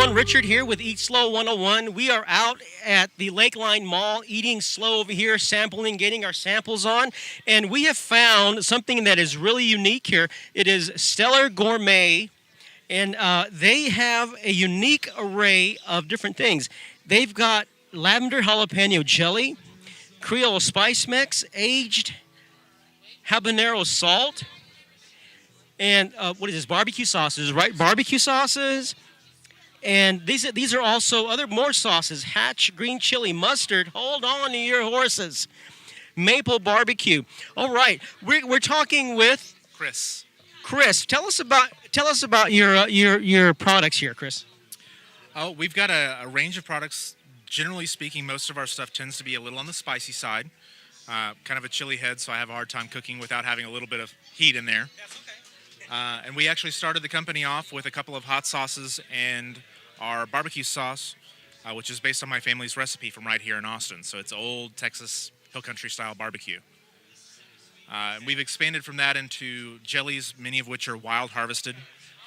everyone. Richard here with Eat Slow 101. We are out at the Lakeline Mall eating slow over here, sampling, getting our samples on. And we have found something that is really unique here. It is Steller Gourmet. And they have a unique array of different things. They've got lavender jalapeno jelly, Creole spice mix, aged habanero salt, and what is this? Barbecue sauces, right? Barbecue sauces. And these are also more sauces: hatch, green chili, mustard. Hold on to your horses. Maple barbecue. All right, we're talking with Chris. Chris, tell us about your products here, Chris. Oh, we've got a range of products. Generally speaking, most of our stuff tends to be a little on the spicy side. Kind of a chili head, so I have a hard time cooking without having a little bit of heat in there. That's okay. And we actually started the company off with a couple of hot sauces and our barbecue sauce, which is based on my family's recipe from right here in Austin. So it's old Texas Hill Country style barbecue. And we've expanded from that into jellies, many of which are wild harvested.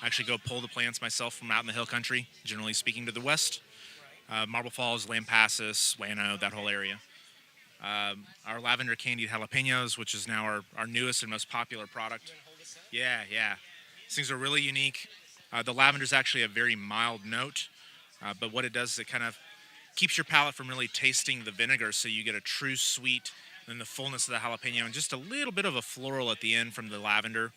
I actually go pull the plants myself from out in the Hill Country, generally speaking to the west. Marble Falls, Lampasas, Llano, that whole area. Our Lavender Candied Jalapenos, which is now our newest and most popular product. Yeah. These things are really unique. The lavender is actually a very mild note, but what it does is it kind of keeps your palate from really tasting the vinegar, so you get a true sweet, and the fullness of the jalapeno, and just a little bit of a floral at the end from the lavender.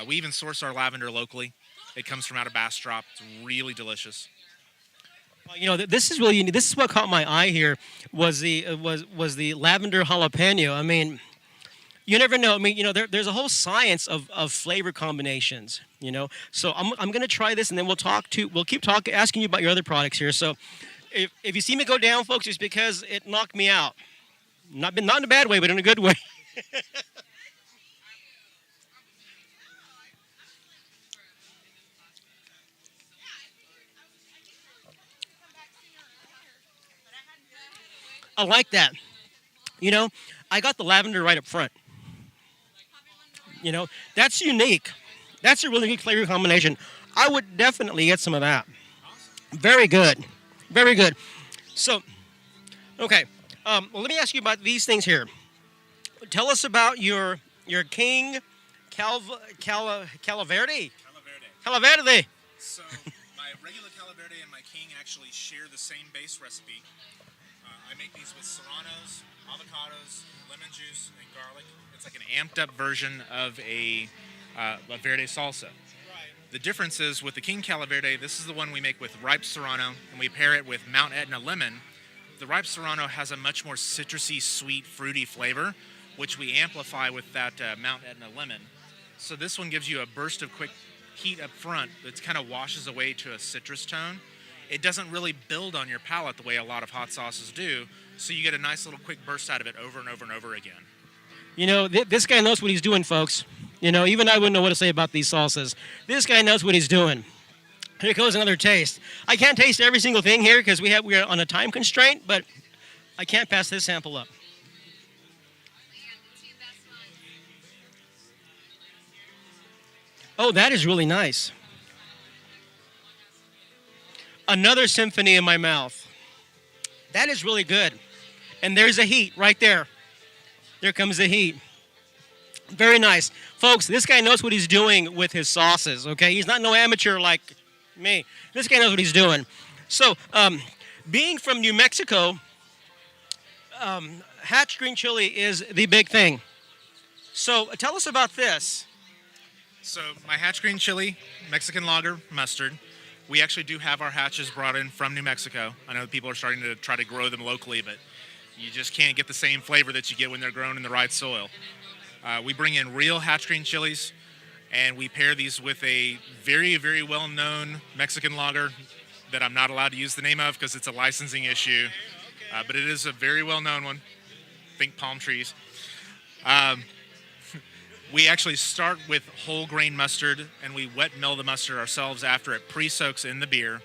We even source our lavender locally. It comes from out of Bastrop. It's really delicious. Well, this is really unique. This is what caught my eye here was the lavender jalapeno. I mean, you never know. I mean, there's a whole science of flavor combinations. So I'm going to try this, and then we'll keep talking, asking you about your other products here. So if you see me go down, folks, it's because it knocked me out. Not in a bad way, but in a good way. I like that. I got the lavender right up front. That's unique. That's a really good flavor combination. I would definitely get some of that. Very good. Very good. So, okay. Well, let me ask you about these things here. Tell us about your King Calaverde. Calaverde. So my regular Calaverde and my King actually share the same base recipe. I make these with serranos, avocados, lemon juice, and garlic. It's like an amped up version of a verde salsa. Right. The difference is with the King Calaverde, this is the one we make with ripe serrano, and we pair it with Mount Etna lemon. The ripe serrano has a much more citrusy, sweet, fruity flavor, which we amplify with that Mount Etna lemon. So this one gives you a burst of quick heat up front that kind of washes away to a citrus tone. It doesn't really build on your palate the way a lot of hot sauces do, so you get a nice little quick burst out of it over and over and over again. This guy knows what he's doing, folks. Even I wouldn't know what to say about these salsas. This guy knows what he's doing. Here goes another taste. I can't taste every single thing here because we are on a time constraint, but I can't pass this sample up. Oh, that is really nice. Another symphony in my mouth. That is really good. And there's a heat right there. There comes the heat. Very nice. Folks, this guy knows what he's doing with his sauces, okay? He's not no amateur like me. This guy knows what he's doing. So, being from New Mexico, hatch green chili is the big thing. So, tell us about this. So, my hatch green chili, Mexican lager, mustard. We actually do have our hatches brought in from New Mexico. I know people are starting to try to grow them locally, but you just can't get the same flavor that you get when they're grown in the right soil. We bring in real hatch green chilies, and we pair these with a very, very well-known Mexican lager that I'm not allowed to use the name of because it's a licensing issue, but it is a very well-known one. Think palm trees. We actually start with whole grain mustard, and we wet mill the mustard ourselves after it pre-soaks in the beer.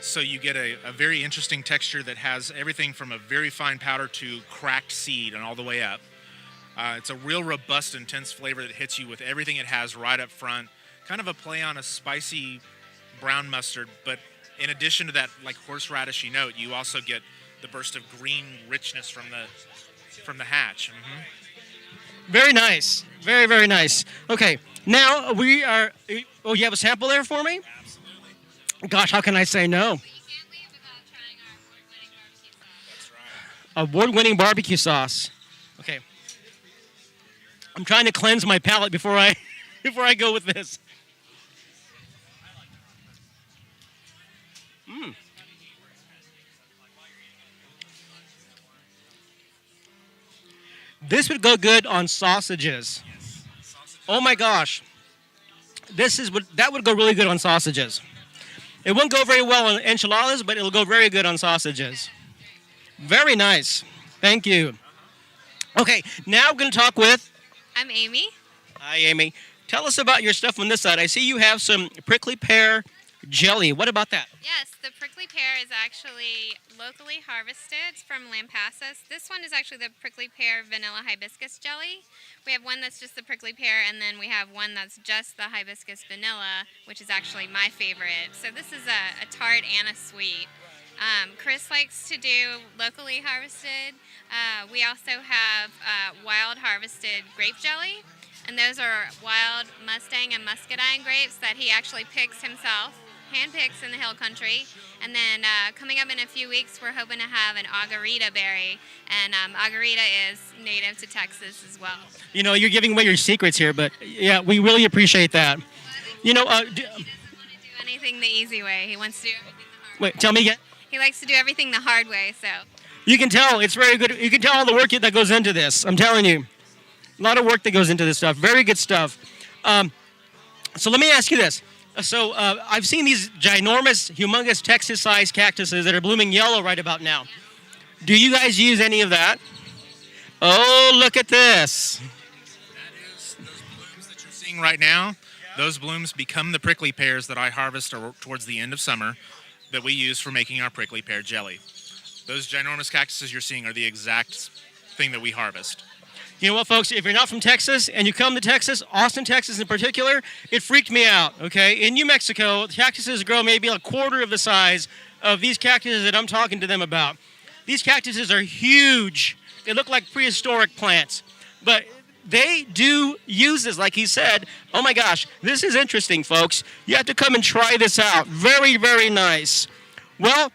So you get a very interesting texture that has everything from a very fine powder to cracked seed and all the way up. It's a real robust, intense flavor that hits you with everything it has right up front. Kind of a play on a spicy brown mustard, but in addition to that like horseradishy note, you also get the burst of green richness from the hatch. Very nice. Very, very nice. Okay, now we are... Oh, you have a sample there for me? Absolutely. Gosh, how can I say no? You can't leave without trying our Award-winning award-winning barbecue sauce. barbecue sauce. Okay. I'm trying to cleanse my palate before I before I go with this. This would go good on sausages. Oh my gosh. That would go really good on sausages. It wouldn't go very well on enchiladas, but it'll go very good on sausages. Very nice. Thank you. Okay, now I'm going to talk with... I'm Amy. Hi, Amy. Tell us about your stuff on this side. I see you have some prickly pear jelly. What about that? Yes, the prickly pear is actually locally harvested. It's from Lampasas. This one is actually the prickly pear vanilla hibiscus jelly. We have one that's just the prickly pear, and then we have one that's just the hibiscus vanilla, which is actually my favorite. So this is a tart and a sweet. Chris likes to do locally harvested. We also have wild harvested grape jelly, and those are wild Mustang and Muscadine grapes that he actually picks himself, hand-picks in the hill country. And then coming up in a few weeks, we're hoping to have an agarita berry, and agarita is native to Texas as well. You know, you're giving away your secrets here, but yeah, we really appreciate that. You know, He doesn't want to do anything the easy way. He wants to do everything the hard way. wait, tell me again. He likes to do everything the hard way, so. You can tell it's very good. You can tell all the work that goes into this. I'm telling you, a lot of work that goes into this stuff. Very good stuff. So let me ask you this. So I've seen these ginormous, humongous Texas-sized cactuses that are blooming yellow right about now. Do you guys use any of that? Oh, look at this. That is those blooms that you're seeing right now. Those blooms become the prickly pears that I harvest towards the end of summer that we use for making our prickly pear jelly. Those ginormous cactuses you're seeing are the exact thing that we harvest. You know what, folks? If you're not from Texas and you come to Texas, Austin, Texas in particular, it freaked me out, okay? In New Mexico, cactuses grow maybe a quarter of the size of these cactuses that I'm talking to them about. These cactuses are huge. They look like prehistoric plants. But they do use this, like he said. Oh my gosh, this is interesting, folks. You have to come and try this out. Very, very nice. Well,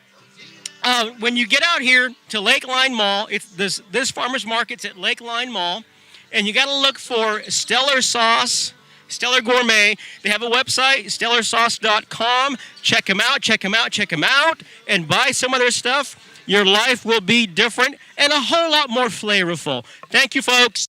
when you get out here to Lakeline Mall, it's this farmer's market's at Lakeline Mall, and you got to look for Steller sauce, Steller Gourmet. They have a website, stellersauce.com. Check them out, check them out, check them out, and buy some of their stuff. Your life will be different and a whole lot more flavorful. Thank you, folks.